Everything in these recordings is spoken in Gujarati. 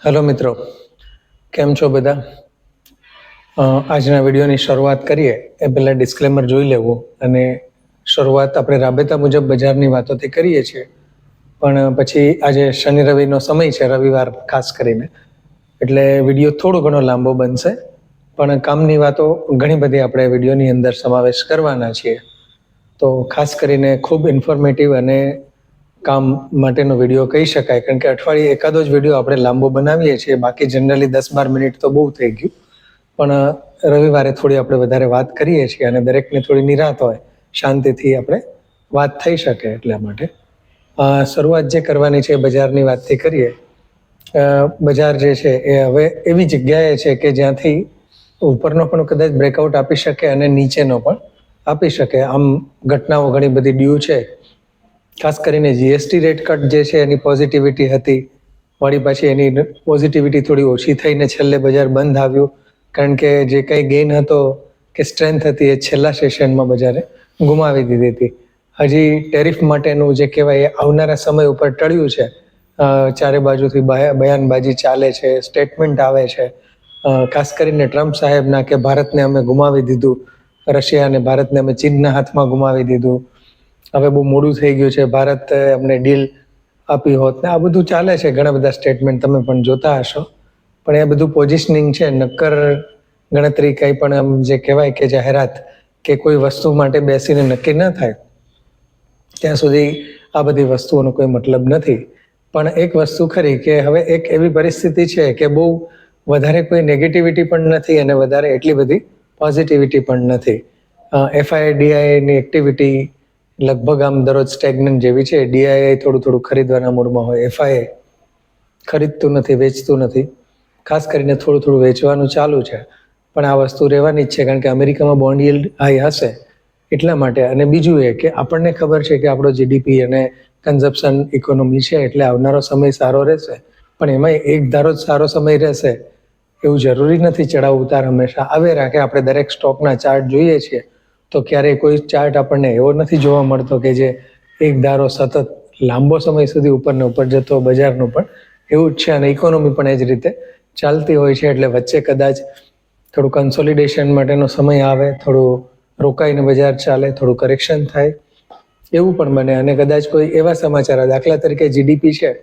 હેલો મિત્રો, કેમ છો બધા? આજના વિડીયોની શરૂઆત કરીએ એ પહેલાં ડિસ્ક્લેમર જોઈ લેવું. અને શરૂઆત આપણે રાબેતા મુજબ બજારની વાતોથી કરીએ છીએ, પણ પછી આજે શનિ રવિનો સમય છે, રવિવાર ખાસ કરીને, એટલે વિડીયો થોડો ઘણો લાંબો બનશે, પણ કામની વાતો ઘણી બધી આપણે વિડીયોની અંદર સમાવેશ કરવાના છીએ. તો ખાસ કરીને ખૂબ ઇન્ફોર્મેટિવ અને કામ માટેનો વિડીયો કહી શકાય, કારણ કે અઠવાડિયે એકાદો જ વિડીયો આપણે લાંબો બનાવીએ છીએ. બાકી જનરલી 10-12 મિનિટ તો બહુ થઈ ગયું, પણ રવિવારે થોડી આપણે વધારે વાત કરીએ છીએ અને દરેકને થોડી નિરાંત હોય, શાંતિથી આપણે વાત થઈ શકે. એટલા માટે શરૂઆત જે કરવાની છે બજારની વાતથી કરીએ. બજાર જે છે એ હવે એવી જગ્યાએ છે કે જ્યાંથી ઉપરનો પણ કદાચ બ્રેકઆઉટ આપી શકે અને નીચેનો પણ આપી શકે. આમ ઘટનાઓ ઘણી બધી ડ્યુ છે. ખાસ કરીને જીએસટી રેટ કટ જે છે એની પોઝિટિવિટી હતી, વળી પાછી એની પોઝિટિવિટી થોડી ઓછી થઈને છેલ્લે બજાર બંધ આવ્યું, કારણ કે જે કંઈ ગેઇન હતો કે સ્ટ્રેન્થ હતી એ છેલ્લા સેશનમાં બજારે ગુમાવી દીધી હતી. હજી ટેરિફ માટેનું જે કહેવાય એ આવનારા સમય ઉપર ટળ્યું છે. ચારે બાજુથી બયાનબાજી ચાલે છે, સ્ટેટમેન્ટ આવે છે, ખાસ કરીને ટ્રમ્પ સાહેબના કે ભારતને અમે ગુમાવી દીધું, રશિયા અને ભારતને અમે ચીનના હાથમાં ગુમાવી દીધું, હવે બહુ મોડું થઈ ગયું છે, ભારત અમને ડીલ આપી હોત ને, આ બધું ચાલે છે. ઘણા બધા સ્ટેટમેન્ટ તમે પણ જોતા હશો. પણ એ બધું પોઝિશનિંગ છે, નક્કર ગણતરી કંઈ પણ આમ જે કહેવાય કે જાહેરાત કે કોઈ વસ્તુ માટે બેસીને નક્કી ન થાય ત્યાં સુધી આ બધી વસ્તુઓનો કોઈ મતલબ નથી. પણ એક વસ્તુ ખરી કે હવે એક એવી પરિસ્થિતિ છે કે બહુ વધારે કોઈ નેગેટિવિટી પણ નથી અને વધારે એટલી બધી પોઝિટિવિટી પણ નથી. એફઆઈડીઆઈની એક્ટિવિટી લગભગ આમ દરરોજ સ્ટેગ્નન્ટ જેવી છે. ડીઆઈ થોડું થોડું ખરીદવાના મૂડમાં હોય, એફઆઈ ખરીદતું નથી, વેચતું નથી. ખાસ કરીને થોડું થોડું વેચવાનું ચાલુ છે, પણ આ વસ્તુ રહેવાની જ છે, કારણ કે અમેરિકામાં બોન્ડ યીલ્ડ હાઈ હશે એટલા માટે. અને બીજું એ કે આપણને ખબર છે કે આપણો જીડીપી અને કન્ઝપ્શન ઇકોનોમી છે, એટલે આવનારો સમય સારો રહેશે. પણ એમાં એક ધારો જ સારો સમય રહેશે એવું જરૂરી નથી. ચડાવ ઉતાર હંમેશા આવે રાખે. આપણે દરેક સ્ટોકના ચાર્ટ જોઈએ છીએ તો ક્યારેય કોઈ ચાર્ટ આપણને એવો નથી જોવા મળતો કે જે એક ધારો સતત લાંબો સમય સુધી ઉપર ને ઉપર જતો. બજારનું પણ એવું જ છે અને ઇકોનોમી પણ એ જ રીતે ચાલતી હોય છે. એટલે વચ્ચે કદાચ થોડું કન્સોલિડેશન માટેનો સમય આવે, થોડું રોકાઈને બજાર ચાલે, થોડું કરેક્શન થાય, એવું પણ બને. અને કદાચ કોઈ એવા સમાચાર, દાખલા તરીકે જીડીપી છે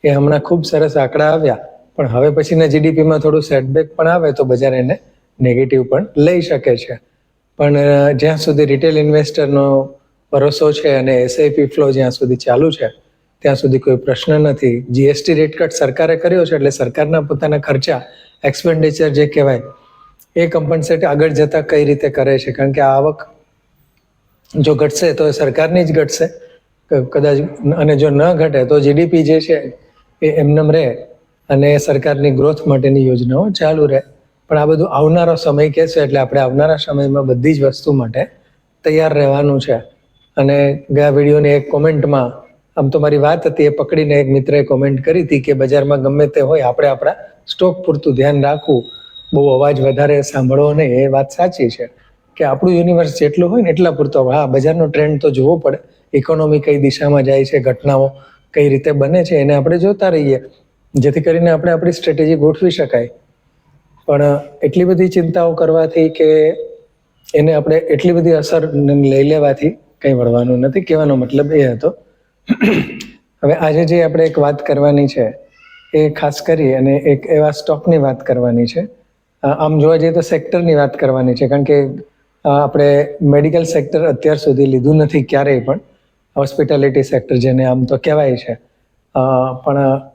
એ હમણાં ખૂબ સરસ આંકડા આવ્યા, પણ હવે પછીના જીડીપીમાં થોડું સેટબેક પણ આવે તો બજાર એને નેગેટિવ પણ લઈ શકે છે. પણ જ્યાં સુધી રિટેલ ઇન્વેસ્ટરનો ભરોસો છે અને એસઆઈપી ફ્લો જ્યાં સુધી ચાલુ છે ત્યાં સુધી કોઈ પ્રશ્ન નથી. જીએસટી રેટ કટ સરકારે કર્યો છે, એટલે સરકારના પોતાના ખર્ચા, એક્સપેન્ડિચર જે કહેવાય એ કમ્પન્સેટ આગળ જતાં કઈ રીતે કરે છે, કારણ કે આ આવક જો ઘટશે તો એ સરકારની જ ઘટશે કદાચ, અને જો ન ઘટે તો જીડીપી જે છે એ એમનેમ રહે અને સરકારની ગ્રોથ માટેની યોજનાઓ ચાલુ રહે. પણ આ બધું આવનારો સમય કહેશે, એટલે આપણે આવનારા સમયમાં બધી જ વસ્તુ માટે તૈયાર રહેવાનું છે. અને ગયા વિડીયોની એક કોમેન્ટમાં આમ તો મારી વાત હતી એ પકડીને એક મિત્રએ કોમેન્ટ કરી હતી કે બજારમાં ગમે તે હોય આપણે આપણા સ્ટોક પૂરતું ધ્યાન રાખવું, બહુ અવાજ વધારે સાંભળવો નહીં. એ વાત સાચી છે કે આપણું યુનિવર્સ જેટલું હોય ને એટલા પૂરતો. હા, બજારનો ટ્રેન્ડ તો જોવો પડે, ઇકોનોમી કઈ દિશામાં જાય છે, ઘટનાઓ કઈ રીતે બને છે, એને આપણે જોતા રહીએ, જેથી કરીને આપણે આપણી સ્ટ્રેટેજી ગોઠવી શકાય. પણ એટલી બધી ચિંતાઓ કરવાથી કે એને આપણે એટલી બધી અસર લઈ લેવાથી કંઈ વળવાનું નથી. કહેવાનો મતલબ એ હતો. હવે આજે જે આપણે એક વાત કરવાની છે એ ખાસ કરી અને એક એવા સ્ટોકની વાત કરવાની છે. આમ જોવા જઈએ તો સેક્ટરની વાત કરવાની છે, કારણ કે આપણે મેડિકલ સેક્ટર અત્યાર સુધી લીધું નથી ક્યારેય પણ, હોસ્પિટાલિટી સેક્ટર જેને આમ તો કહેવાય છે. પણ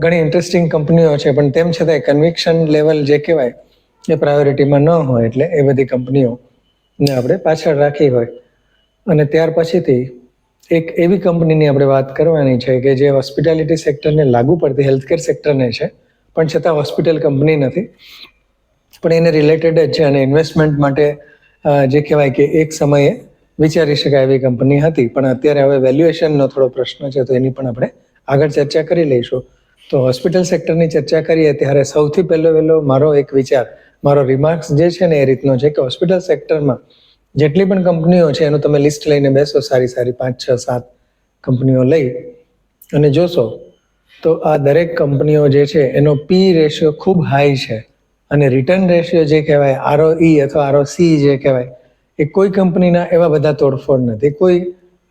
ઘણી ઇન્ટરેસ્ટિંગ કંપનીઓ છે, પણ તેમ છતાંય કન્વિક્શન લેવલ જે કહેવાય એ પ્રાયોરિટીમાં ન હોય, એટલે એ બધી કંપનીઓને આપણે પાછળ રાખી હોય. અને ત્યાર પછીથી એક એવી કંપનીની આપણે વાત કરવાની છે કે જે હોસ્પિટાલિટી સેક્ટરને લાગુ પડતી, હેલ્થકેર સેક્ટરને છે, પણ છતાં હોસ્પિટલ કંપની નથી, પણ એને રિલેટેડ જ છે. અને ઇન્વેસ્ટમેન્ટ માટે જે કહેવાય કે એક સમયે વિચારી શકાય એવી કંપની હતી, પણ અત્યારે હવે વેલ્યુએશનનો થોડો પ્રશ્ન છે, તો એની પણ આપણે આગળ ચર્ચા કરી લઈશું. તો હોસ્પિટલ સેક્ટરની ચર્ચા કરીએ ત્યારે સૌથી પહેલો મારો એક વિચાર, મારો રિમાર્ક્સ જે છે ને એ રીતનો છે કે હોસ્પિટલ સેક્ટરમાં જેટલી પણ કંપનીઓ છે એનું તમે લિસ્ટ લઈને બેસો, સારી 5, 6, 7 કંપનીઓ લઈ અને જોશો તો આ દરેક કંપનીઓ જે છે એનો પી રેશિયો ખૂબ હાઈ છે, અને રિટર્ન રેશિયો જે કહેવાય ROE અથવા ROC જે કહેવાય એ કોઈ કંપનીના એવા બધા તોડફોડ નથી. કોઈ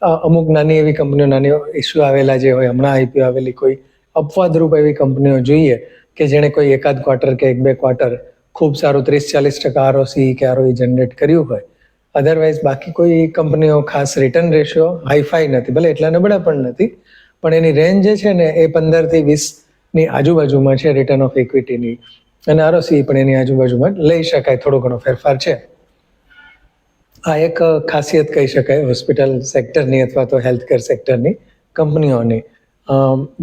અમુક નાની એવી કંપનીઓ, નાની ઇસ્યુ આવેલા જે હોય, હમણાં આઈપીઓ આવેલી કોઈ અપવાદરૂપ એવી કંપનીઓ જોઈએ કે જેણે કોઈ એકાદ ક્વાર્ટર કે 1-2 ક્વાર્ટર ખૂબ સારું 30-40% ROC કે ROE જનરેટ કર્યું હોય. અધરવાઇઝ બાકી કોઈ કંપનીઓ ખાસ રિટર્ન રેશિયો હાઈફાઈ નથી, ભલે એટલા નબળા પણ નથી, પણ એની રેન્જ જે છે ને એ 15 થી 20ની આજુબાજુમાં છે રિટર્ન ઓફ ઇક્વિટીની, અને ROC પણ એની આજુબાજુમાં લઈ શકાય, થોડો ઘણો ફેરફાર છે. આ એક ખાસિયત કહી શકાય હોસ્પિટલ સેક્ટરની અથવા તો હેલ્થકેર સેક્ટરની કંપનીઓની.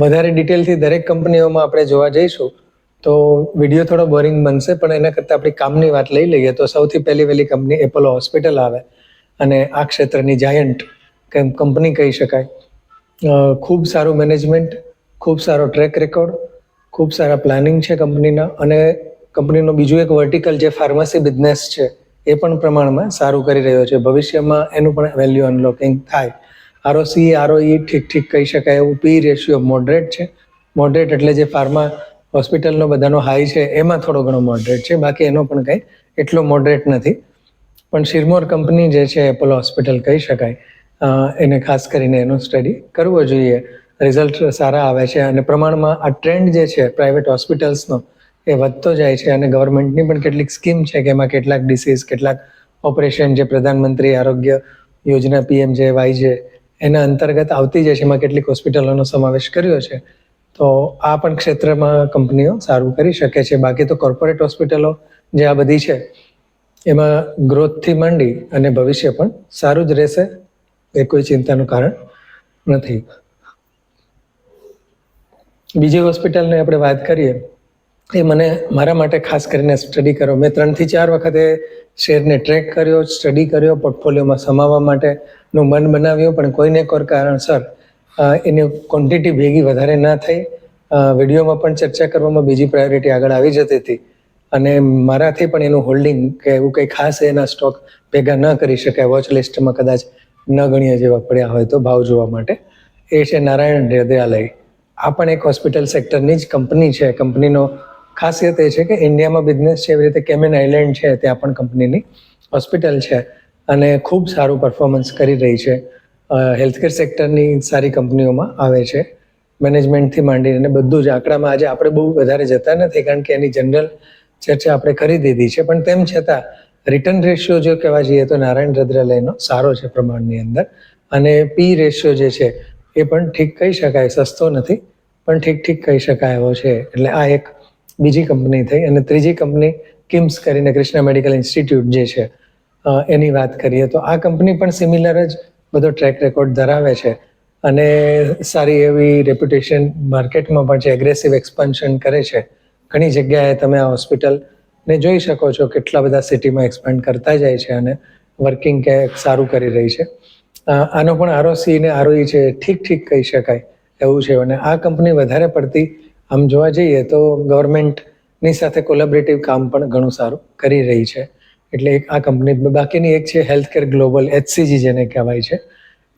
વધારે ડિટેલથી દરેક કંપનીઓમાં આપણે જોવા જઈશું તો વિડીયો થોડો બોરિંગ બનશે, પણ એના કરતાં આપણી કામની વાત લઈ લઈએ તો સૌથી પહેલી કંપની એપોલો હોસ્પિટલ આવે, અને આ ક્ષેત્રની જાયન્ટ કંપની કહી શકાય. ખૂબ સારું મેનેજમેન્ટ, ખૂબ સારો ટ્રેક રેકોર્ડ, ખૂબ સારા પ્લાનિંગ છે કંપનીના, અને કંપનીનો બીજું એક વર્ટિકલ જે ફાર્મસી બિઝનેસ છે એ પણ પ્રમાણમાં સારું કરી રહ્યો છે. ભવિષ્યમાં એનું પણ વેલ્યુ અનલોકિંગ થાય. ROC ROE ઠીક કહી શકાય એવું. પી રેશિયો મોડરેટ છે. મોડરેટ એટલે જે ફાર્મા હોસ્પિટલનો બધાનો હાઈ છે એમાં થોડો ઘણો મોડરેટ છે, બાકી એનો પણ કંઈ એટલો મોડરેટ નથી. પણ શિરમોર કંપની જે છે એપોલો હોસ્પિટલ કહી શકાય, એને ખાસ કરીને એનો સ્ટડી કરવો જોઈએ. રિઝલ્ટ સારા આવે છે, અને પ્રમાણમાં આ ટ્રેન્ડ જે છે પ્રાઇવેટ હોસ્પિટલ્સનો એ વધતો જાય છે, અને ગવર્મેન્ટની પણ કેટલીક સ્કીમ છે કે એમાં કેટલાક ડિસીઝ, કેટલાક ઓપરેશન જે પ્રધાનમંત્રી આરોગ્ય યોજના PMJY એના અંતર્ગત આવતી જાય છે, એમાં કેટલીક હોસ્પિટલોનો સમાવેશ કર્યો છે. તો આ પણ ક્ષેત્રમાં કંપનીઓ સારું કરી શકે છે. બાકી તો કોર્પોરેટ હોસ્પિટલો જે આ બધી છે એમાં ગ્રોથથી માંડી અને ભવિષ્ય પણ સારું જ રહેશે, એ કોઈ ચિંતાનું કારણ નથી. બીજી હોસ્પિટલની આપણે વાત કરીએ, એ મારા માટે ખાસ કરીને સ્ટડી કરો. મેં 3 થી 4 વખતે શેરને ટ્રેક કર્યો, સ્ટડી કર્યો, પોર્ટફોલિયોમાં સમાવવા માટેનું મન બનાવ્યું, પણ કોઈને કોઈ કારણસર એની ક્વોન્ટિટી ભેગી વધારે ના થઈ. વિડીયોમાં પણ ચર્ચા કરવામાં બીજી પ્રાયોરિટી આગળ આવી જતી હતી, અને મારાથી પણ એનું હોલ્ડિંગ કે એવું કંઈ ખાસ એના સ્ટોક ભેગા ન કરી શકાય. વોચ લિસ્ટમાં કદાચ ન ગણ્યા જેવા પડ્યા હોય તો ભાવ જોવા માટે. એ છે નારાયણ હૃદયાલય. આ પણ એક હોસ્પિટલ સેક્ટરની જ કંપની છે. કંપનીનો ખાસિયત એ છે કે ઇન્ડિયામાં બિઝનેસ છે, એવી રીતે કેમેન આઇલેન્ડ છે ત્યાં પણ કંપનીની હોસ્પિટલ છે, અને ખૂબ સારું પરફોર્મન્સ કરી રહી છે. હેલ્થકેર સેક્ટરની સારી કંપનીઓમાં આવે છે. મેનેજમેન્ટથી માંડીને બધું જ. આંકડામાં આજે આપણે બહુ વધારે જતા નથી, કારણ કે એની જનરલ ચર્ચા આપણે કરી દીધી છે, પણ તેમ છતાં રિટર્ન રેશિયો જો કહેવા જઈએ તો નારાયણ હૃદયાલયનો સારો છે પ્રમાણની અંદર, અને પી રેશિયો જે છે એ પણ ઠીક કહી શકાય. સસ્તો નથી, પણ ઠીક કહી શકાય એવો છે. એટલે આ એક બીજી કંપની થઈ. અને ત્રીજી કંપની કિમ્સ કરીને કૃષ્ણા મેડિકલ ઇન્સ્ટિટ્યૂટ જે છે એની વાત કરીએ તો આ કંપની પણ સિમિલર જ બધો ટ્રેક રેકોર્ડ ધરાવે છે, અને સારી એવી રેપ્યુટેશન માર્કેટમાં પણ છે. એગ્રેસિવ એક્સપાન્શન કરે છે. ઘણી જગ્યાએ તમે આ હોસ્પિટલને જોઈ શકો છો, કેટલા બધા સિટીમાં એક્સપાન્ડ કરતા જાય છે, અને વર્કિંગ કે સારું કરી રહી છે. આનો પણ ROC ને ROE છે ઠીક કહી શકાય એવું છે. અને આ કંપની વધારે પડતી આમ જોવા જઈએ તો ગવર્મેન્ટની સાથે કોલેબરેટિવ કામ પણ ઘણું સારું કરી રહી છે. એટલે આ કંપની. બાકીની એક છે હેલ્થકેર ગ્લોબલ, HCG જેને કહેવાય છે.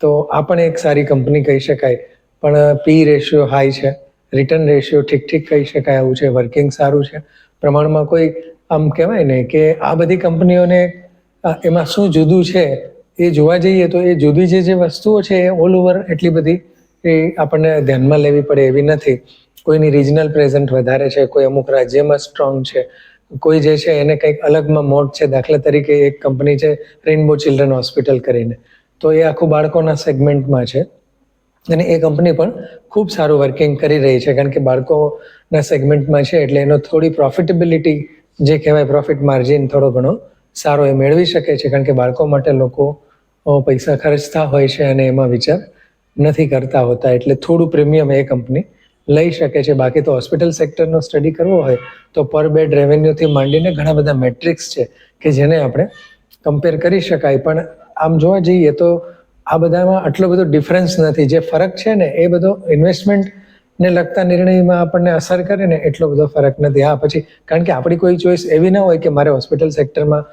તો આ પણ એક સારી કંપની કહી શકાય, પણ પી રેશિયો હાઈ છે, રિટર્ન રેશિયો ઠીક કહી શકાય એવું છે, વર્કિંગ સારું છે. પ્રમાણમાં કોઈ આમ કહેવાય ને કે આ બધી કંપનીઓને એમાં શું જુદું છે એ જોવા જઈએ તો એ જુદી જે વસ્તુઓ છે એ ઓલ ઓવર એટલી બધી એ આપણને ધ્યાનમાં લેવી પડે એવી નથી. કોઈની રિજનલ પ્રેઝન્ટ વધારે છે, કોઈ અમુક રાજ્યમાં સ્ટ્રોંગ છે, કોઈ જે છે એને કંઈક અલગમાં મોડ છે. દાખલા તરીકે એક કંપની છે રેઇનબો ચિલ્ડ્રન હોસ્પિટલ કરીને, તો એ આખું બાળકોના સેગમેન્ટમાં છે, અને એ કંપની પણ ખૂબ સારું વર્કિંગ કરી રહી છે, કારણ કે બાળકોના સેગમેન્ટમાં છે એટલે એનો થોડી પ્રોફિટેબિલિટી જે કહેવાય, પ્રોફિટ માર્જિન થોડો ઘણો સારો એ મેળવી શકે છે, કારણ કે બાળકો માટે લોકો પૈસા ખર્ચતા હોય છે અને એમાં વિચાર નથી કરતા હોતા, એટલે થોડું પ્રીમિયમ એ કંપની લઈ શકે છે. બાકી તો હોસ્પિટલ સેક્ટરનો સ્ટડી કરવો હોય તો પર બેડ રેવન્યુથી માંડીને ઘણા બધા મેટ્રિક્સ છે કે જેને આપણે કમ્પેર કરી શકાય. પણ આમ જોવા જઈએ તો આ બધામાં આટલો બધો ડિફરન્સ નથી. જે ફરક છે ને એ બધો ઇન્વેસ્ટમેન્ટને લગતા નિર્ણયમાં આપણને અસર કરે ને એટલો બધો ફરક નથી. હા, પછી કારણ કે આપણી કોઈ ચોઈસ એવી ના હોય કે મારે હોસ્પિટલ સેક્ટરમાં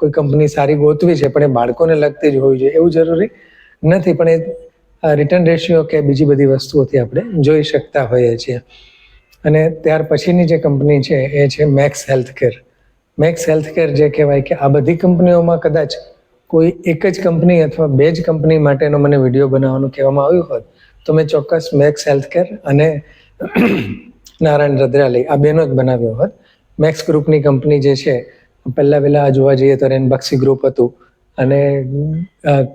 કોઈ કંપની સારી ગોતવી છે પણ એ બાળકોને લગતી જ હોવી જોઈએ એવું જરૂરી નથી. પણ રિટર્ન રેશિયો કે બીજી બધી વસ્તુઓથી આપણે જોઈ શકતા હોઈએ છીએ. અને ત્યાર પછીની જે કંપની છે એ છે મેક્સ હેલ્થકેર. મેક્સ હેલ્થકેર જે કહેવાય કે આ બધી કંપનીઓમાં કદાચ કોઈ એક જ કંપની અથવા બે જ કંપની માટેનો મને વિડીયો બનાવવાનું કહેવામાં આવ્યું હોત તો મેં ચોક્કસ મેક્સ હેલ્થકેર અને નારાયણ હૃદયાલય આ બેનો જ બનાવ્યો હોત. મેક્સ ગ્રુપની કંપની જે છે પહેલા જોવા જઈએ તો રેનબક્સી ગ્રુપ હતું અને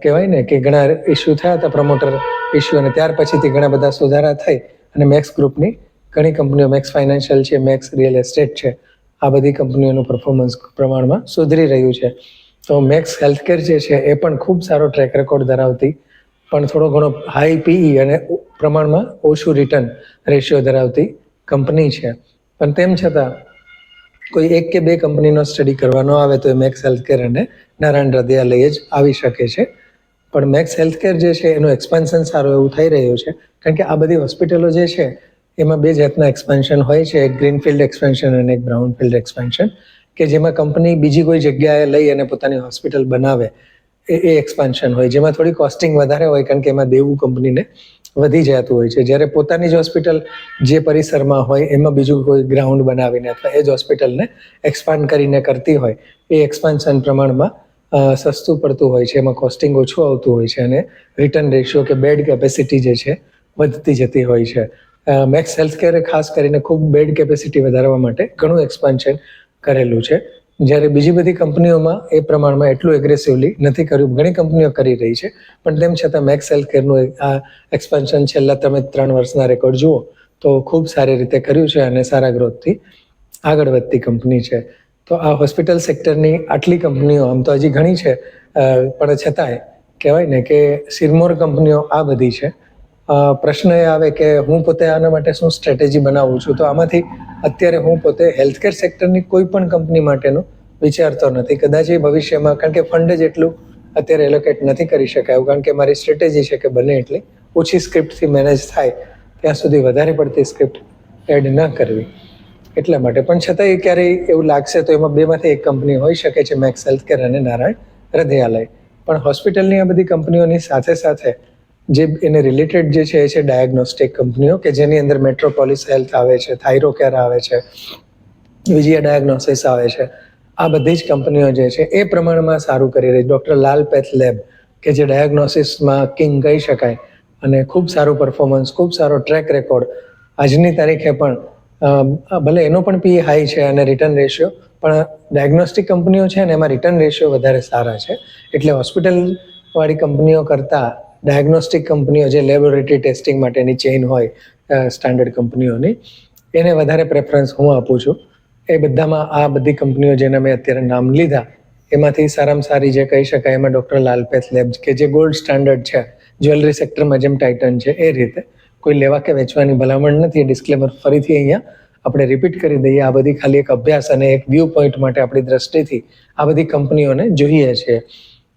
કહેવાય ને કે ઘણા ઇસ્યુ થયા હતા પ્રમોટર ઇસ્યુ, અને ત્યાર પછીથી ઘણા બધા સુધારા થઈ અને મેક્સ ગ્રુપની ઘણી કંપનીઓ, મેક્સ ફાઇનાન્શિયલ છે, મેક્સ રિયલ એસ્ટેટ છે, આ બધી કંપનીઓનું પરફોર્મન્સ પ્રમાણમાં સુધરી રહ્યું છે. તો મેક્સ હેલ્થકેર જે છે એ પણ ખૂબ સારો ટ્રેક રેકોર્ડ ધરાવતી પણ થોડો ઘણો હાઈ પીઈ અને પ્રમાણમાં ઓછું રિટર્ન રેશિયો ધરાવતી કંપની છે. પણ તેમ છતાં કોઈ એક કે બે કંપનીનો સ્ટડી કરવાનો આવે તો એ મેક્સ હેલ્થકેર અને નારાયણ હૃદયાલય જ આવી શકે છે. પણ મેક્સ હેલ્થકેર જે છે એનું એક્સપાન્શન સારું એવું થઈ રહ્યું છે, કારણ કે આ બધી હોસ્પિટલો જે છે એમાં બે જાતના એક્સપાન્શન હોય છે, એક ગ્રીનફિલ્ડ એક્સપેન્શન અને એક બ્રાઉનફિલ્ડ એક્સપેન્શન, કે જેમાં કંપની બીજી કોઈ જગ્યાએ લઈ અને પોતાની હોસ્પિટલ બનાવે એ એક્સપાન્શન હોય, જેમાં થોડી કોસ્ટિંગ વધારે હોય કારણ કે એમાં દેવું કંપનીને વધી જતું હોય છે. જ્યારે પોતાની જ હોસ્પિટલ જે પરિસરમાં હોય એમાં બીજું કોઈ ગ્રાઉન્ડ બનાવીને અથવા એ જ હોસ્પિટલને એક્સપાન્ડ કરીને કરતી હોય એ એક્સપાન્શન પ્રમાણમાં સસ્તું પડતું હોય છે, એમાં કોસ્ટિંગ ઓછું આવતું હોય છે અને રિટર્ન રેશિયો કે બેડ કેપેસિટી જે છે વધતી જતી હોય છે. મેક્સ હેલ્થકેરે ખાસ કરીને ખૂબ બેડ કેપેસિટી વધારવા માટે ઘણું એક્સપાન્શન કરેલું છે, જ્યારે બીજી બધી કંપનીઓમાં એ પ્રમાણમાં એટલું એગ્રેસિવલી નથી કર્યું. ઘણી કંપનીઓ કરી રહી છે પણ તેમ છતાં મેક્સ હેલ્થકેરનું આ એક્સપાન્શન છેલ્લા તમે 3 વર્ષના રેકોર્ડ જુઓ તો ખૂબ સારી રીતે કર્યું છે અને સારા ગ્રોથથી આગળ વધતી કંપની છે. તો આ હોસ્પિટલ સેક્ટરની આટલી કંપનીઓ, આમ તો હજી ઘણી છે પણ છતાંય કહેવાય ને કે સિરમોર કંપનીઓ આ બધી છે. પ્રશ્ન એ આવે કે હું પોતે આના માટે શું સ્ટ્રેટેજી બનાવું છું, તો આમાંથી અત્યારે હું પોતે હેલ્થકેર સેક્ટરની કોઈ પણ કંપની માટેનું વિચારતો નથી. કદાચ એ ભવિષ્યમાં, કારણ કે ફંડ જ એટલું અત્યારે એલોકેટ નથી કરી શકાયું, કારણ કે મારી સ્ટ્રેટેજી છે કે બને એટલી ઓછી સ્ક્રિપ્ટથી મેનેજ થાય ત્યાં સુધી વધારે પડતી સ્ક્રિપ્ટ એડ ન કરવી, એટલા માટે. પણ છતાંય ક્યારેય એવું લાગશે તો એમાં બેમાંથી એક કંપની હોઈ શકે છે, મેક્સ હેલ્થકેર અને નારાયણ હૃદયાલય. પણ હોસ્પિટલની આ બધી કંપનીઓની સાથે સાથે જે એને રિલેટેડ જે છે એ છે ડાયગ્નોસ્ટિક કંપનીઓ, કે જેની અંદર મેટ્રોપોલિસ હેલ્થ આવે છે, થાઇરોકેર આવે છે, વિજયા ડાયગ્નોસિસ આવે છે. આ બધી જ કંપનીઓ જે છે એ પ્રમાણમાં સારું કરી રહી. ડૉક્ટર લાલ પેથ લેબ કે જે ડાયગ્નોસિસમાં કિંગ કહી શકાય અને ખૂબ સારું પરફોર્મન્સ, ખૂબ સારો ટ્રેક રેકોર્ડ આજની તારીખે પણ, ભલે એનો પણ પી હાઈ છે અને રિટર્ન રેશિયો, પણ ડાયગ્નોસ્ટિક કંપનીઓ છે ને એમાં રિટર્ન રેશિયો વધારે સારા છે. એટલે હોસ્પિટલવાળી કંપનીઓ કરતાં ડાયગ્નોસ્ટિક કંપનીઓ જે લેબોરેટરી ટેસ્ટિંગ માટેની ચેઇન હોય સ્ટાન્ડર્ડ કંપનીઓની, એને વધારે પ્રેફરન્સ હું આપું છું. એ બધામાં આ બધી કંપનીઓ જેના મેં અત્યારે નામ લીધા એમાંથી સારામાં સારી જે કહી શકાય એમાં ડૉક્ટર લાલપેથ લેબ્સ, કે જે ગોલ્ડ સ્ટાન્ડર્ડ છે જ્વેલરી સેક્ટરમાં જેમ ટાઇટન છે એ રીતે. કોઈ લેવા કે વેચવાની ભલામણ નથી. ડિસ્ક્લેમર ફરીથી અહીંયા આપણે રિપીટ કરી દઈએ. આ બધી ખાલી એક અભ્યાસ અને એક વ્યૂ પોઈન્ટ માટે આપણી દ્રષ્ટિથી આ બધી કંપનીઓને જોઈએ છીએ.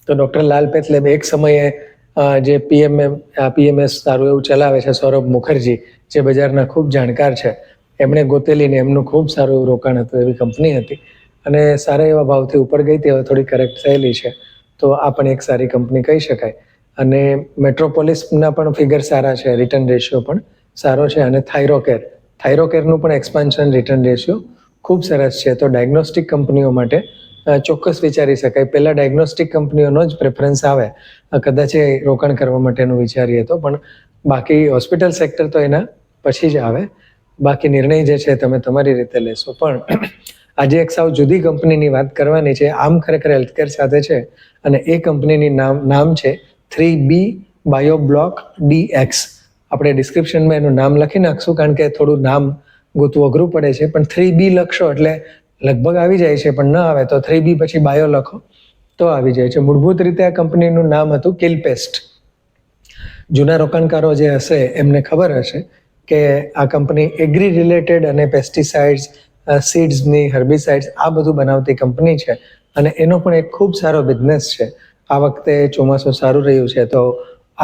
તો ડૉક્ટર લાલપેથ લેબ એક સમયે જે પીએમએસ સારું એવું ચલાવે છે સૌરભ મુખર્જી, જે બજારના ખૂબ જાણકાર છે, એમણે ગોતેલીને એમનું ખૂબ સારું એવું રોકાણ હતું એવી કંપની હતી અને સારા એવા ભાવથી ઉપર ગઈ હતી. હવે થોડી કરેક્ટ થયેલી છે, તો આ પણ એક સારી કંપની કહી શકાય. અને મેટ્રોપોલિસના પણ ફિગર સારા છે, રિટર્ન રેશિયો પણ સારો છે. અને થાઇરોકેરનું પણ એક્સપાન્શન, રિટર્ન રેશિયો ખૂબ સરસ છે. તો ડાયગ્નોસ્ટિક કંપનીઓ માટે ચોક્કસ વિચારી શકાય. પહેલાં ડાયગ્નોસ્ટિક કંપનીઓનો જ પ્રેફરન્સ આવે કદાચ એ રોકાણ કરવા માટેનું વિચારીએ તો, પણ બાકી હોસ્પિટલ સેક્ટર તો એના પછી જ આવે. બાકી નિર્ણય જે છે તમે તમારી રીતે લેશો. પણ આજે એક સાવ જુદી કંપનીની વાત કરવાની છે. આમ ખરેખર હેલ્થકેર સાથે છે અને એ કંપનીની નામ છે 3B બાયોબ્લોક DX. આપણે ડિસ્ક્રિપ્શનમાં એનું નામ લખી નાખશું, કારણ કે થોડું નામ ગોતવું અઘરું પડે છે. પણ 3B લખશો એટલે લગભગ આવી જાય છે, પણ ન આવે તો 3B પછી બાયો લખો તો આવી જાય છે. મૂળભૂત રીતે આ કંપનીનું નામ હતું કિલપેસ્ટ. જૂના રોકાણકારો જે હશે એમને ખબર હશે કે આ કંપની એગ્રી રિલેટેડ અને પેસ્ટિસાઇડ્સ, સીડ્સની, હર્બિસાઇડ્સ આ બધું બનાવતી કંપની છે અને એનો પણ એક ખૂબ સારો બિઝનેસ છે. આ વખતે ચોમાસું સારું રહ્યું છે તો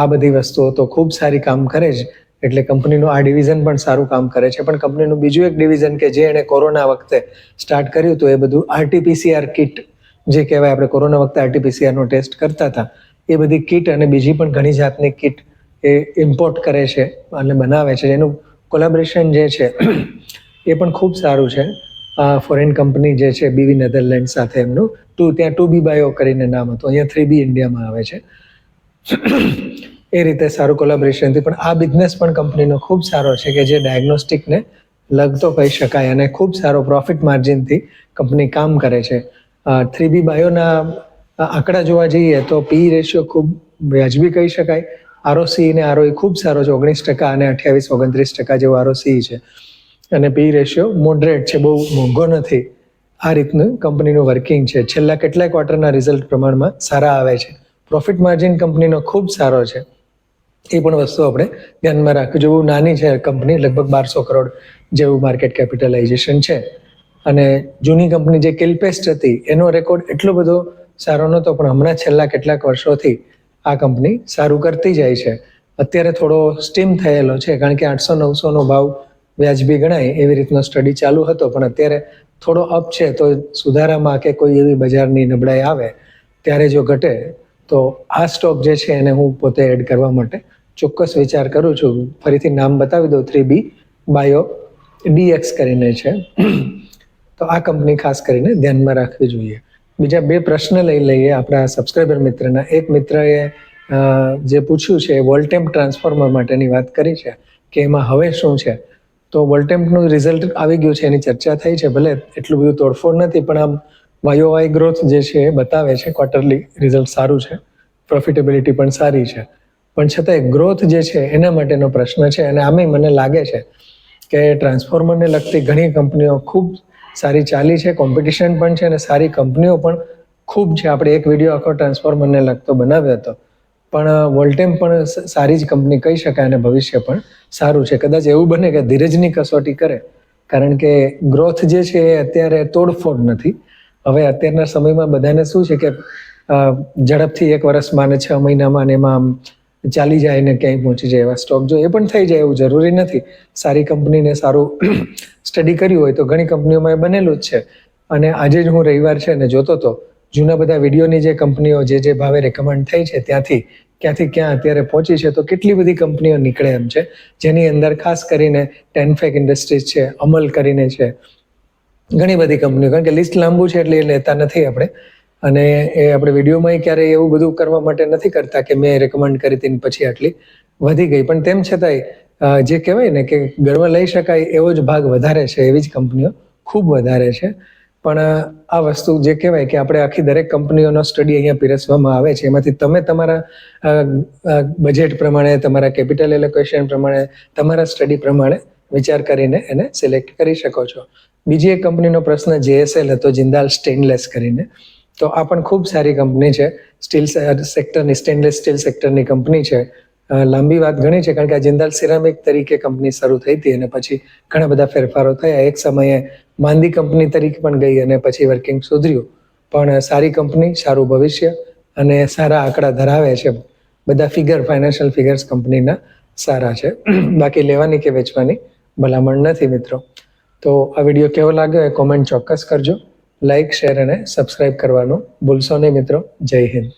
આ બધી વસ્તુઓ તો ખૂબ સારી કામ કરે જ, એટલે કંપનીનું આ ડિવિઝન પણ સારું કામ કરે છે. પણ કંપનીનું બીજું એક ડિવિઝન કે જે એણે કોરોના વખતે સ્ટાર્ટ કર્યું હતું, એ બધું RT-PCR કિટ જે કહેવાય, આપણે કોરોના વખતે RT-PCRનો ટેસ્ટ કરતા હતા, એ બધી કિટ અને બીજી પણ ઘણી જાતની કિટ એ ઇમ્પોર્ટ કરે છે અને બનાવે છે. એનું કોલેબોરેશન જે છે એ પણ ખૂબ સારું છે. ફોરેન કંપની જે છે બીવી નેધરલેન્ડ સાથે એમનું ત્યાં 2B બાયો કરીને નામ હતું, અહીંયા 3B ઇન્ડિયામાં આવે છે. એ રીતે સારું કોલેબોરેશનથી પણ આ બિઝનેસ પણ કંપનીનો ખૂબ સારો છે કે જે ડાયગ્નોસ્ટિકને લગતો કહી શકાય અને ખૂબ સારો પ્રોફિટ માર્જિનથી કંપની કામ કરે છે. 3B બાયોના આંકડા જોવા જઈએ તો PE રેશિયો ખૂબ વ્યાજબી કહી શકાય. ROC ને ROE ખૂબ સારો છે, 19% અને 28-29% જેવો ROC છે. અને PE રેશિયો મોડરેટ છે, બહુ મોંઘો નથી. આ રીતનું કંપનીનું વર્કિંગ છે. છેલ્લા કેટલાય ક્વાર્ટરના રિઝલ્ટ પ્રમાણમાં સારા આવે છે. પ્રોફિટ માર્જિન કંપનીનો ખૂબ સારો છે. એ પણ વસ્તુ આપણે ધ્યાનમાં રાખવી જોઈએ. નાની છે કંપની, લગભગ 1200 કરોડ જેવું માર્કેટ કેપિટલાઇઝેશન છે. અને જૂની કંપની જે કિલપેસ્ટ હતી એનો રેકોર્ડ એટલો બધો સારો નહોતો, પણ હમણાં છેલ્લા કેટલાક વર્ષોથી આ કંપની સારું કરતી જાય છે. અત્યારે થોડો સ્ટીમ થયેલો છે કારણ કે 800-900નો ભાવ વ્યાજબી ગણાય એવી રીતનો સ્ટડી ચાલુ હતો, પણ અત્યારે થોડો અપ છે. તો સુધારામાં કે કોઈ એવી બજારની નબળાઈ આવે ત્યારે જો ઘટે તો આ સ્ટોક જે છે એને હું પોતે એડ કરવા માટે ચોક્કસ વિચાર કરું છું. ફરીથી નામ બતાવી દઉં, 3B બાયો DX કરીને છે. તો આ કંપની ખાસ કરીને ધ્યાનમાં રાખવી જોઈએ. બીજા 2 પ્રશ્ન લઈ લઈએ આપણા સબસ્ક્રાઈબર મિત્રના. એક મિત્રએ જે પૂછ્યું છે વોલ્ટેમ્પ ટ્રાન્સફોર્મર માટેની વાત કરી છે કે એમાં હવે શું છે. તો વોલ્ટેમ્પનું રિઝલ્ટ આવી ગયું છે, એની ચર્ચા થઈ છે. ભલે એટલું બધું તોડફોડ નથી, પણ આમ YOY ગ્રોથ જે છે એ બતાવે છે. ક્વાર્ટરલી રિઝલ્ટ સારું છે, પ્રોફિટેબિલિટી પણ સારી છે. પણ છતાંય ગ્રોથ જે છે એના માટેનો પ્રશ્ન છે. અને આમે મને લાગે છે કે ટ્રાન્સફોર્મરને લગતી ઘણી કંપનીઓ ખૂબ સારી ચાલી છે, કોમ્પિટિશન પણ છે અને સારી કંપનીઓ પણ ખૂબ છે. આપણે એક વિડીયો આખો ટ્રાન્સફોર્મરને લગતો બનાવ્યો હતો, પણ વોલ્ટેમ પણ સારી જ કંપની કહી શકાય અને ભવિષ્ય પણ સારું છે. કદાચ એવું બને કે ધીરજની કસોટી કરે, કારણ કે ગ્રોથ જે છે એ અત્યારે તોડફોડ નથી. હવે અત્યારના સમયમાં બધાને શું છે કે ઝડપથી 1 વર્ષમાં ને 6 મહિનામાં ને એમાં ચાલી જાય ને ક્યાંય પહોંચી જાય એવા સ્ટોક જો એ પણ થઈ જાય એવું જરૂરી નથી. સારી કંપનીને સારું સ્ટડી કર્યું હોય તો ઘણી કંપનીઓમાં એ બનેલું જ છે. અને આજે જ હું રવિવાર છે ને જોતો હતો જૂના બધા વિડીયોની જે કંપનીઓ જે ભાવે રેકમેન્ડ થઈ છે ત્યાંથી ક્યાં અત્યારે પહોંચી છે. તો કેટલી બધી કંપનીઓ નીકળે એમ છે, જેની અંદર ખાસ કરીને ટેનફેક ઇન્ડસ્ટ્રીઝ છે, અમલ કરીને છે, ઘણી બધી કંપનીઓ. કારણ કે લિસ્ટ લાંબુ છે એટલે એ લેતા નથી આપણે, અને એ આપણે વિડીયોમાં ક્યારેય એવું બધું કરવા માટે નથી કરતા કે મેં રેકમેન્ડ કરી હતી પછી આટલી વધી ગઈ. પણ તેમ છતાંય જે કહેવાય ને કે ગર્વ લઈ શકાય એવો જ ભાગ વધારે છે, એવી જ કંપનીઓ ખૂબ વધારે છે. પણ આ વસ્તુ જે કહેવાય કે આપણે આખી દરેક કંપનીઓનો સ્ટડી અહીંયા પીરસવામાં આવે છે, એમાંથી તમે તમારા બજેટ પ્રમાણે, તમારા કેપિટલ એલોકેશન પ્રમાણે, તમારા સ્ટડી પ્રમાણે વિચાર કરીને એને સિલેક્ટ કરી શકો છો. બીજી એક કંપનીનો પ્રશ્ન JSL હતો, જિંદાલ સ્ટેનલેસ કરીને. તો આ પણ ખૂબ સારી કંપની છે, સ્ટીલ સેક્ટરની, સ્ટેનલેસ સ્ટીલ સેક્ટરની કંપની છે. લાંબી વાત ઘણી છે, કારણ કે આ જિંદાલ સિરામિક તરીકે કંપની શરૂ થઈ હતી અને પછી ઘણા બધા ફેરફારો થયા. એક સમયે માંદી કંપની તરીકે પણ ગઈ અને પછી વર્કિંગ સુધર્યું. પણ સારી કંપની, સારું ભવિષ્ય અને સારા આંકડા ધરાવે છે. બધા ફાઇનાન્શિયલ ફિગર્સ કંપનીના સારા છે. બાકી લેવાની કે વેચવાની ભલામણ નથી મિત્રો. તો આ વિડીયો કેવો લાગ્યો એ કોમેન્ટ ચોક્કસ કરજો. લાઈક, શેર અને સબસ્ક્રાઇબ કરવાનું ભૂલશો નહીં મિત્રો. જય હિન્દ.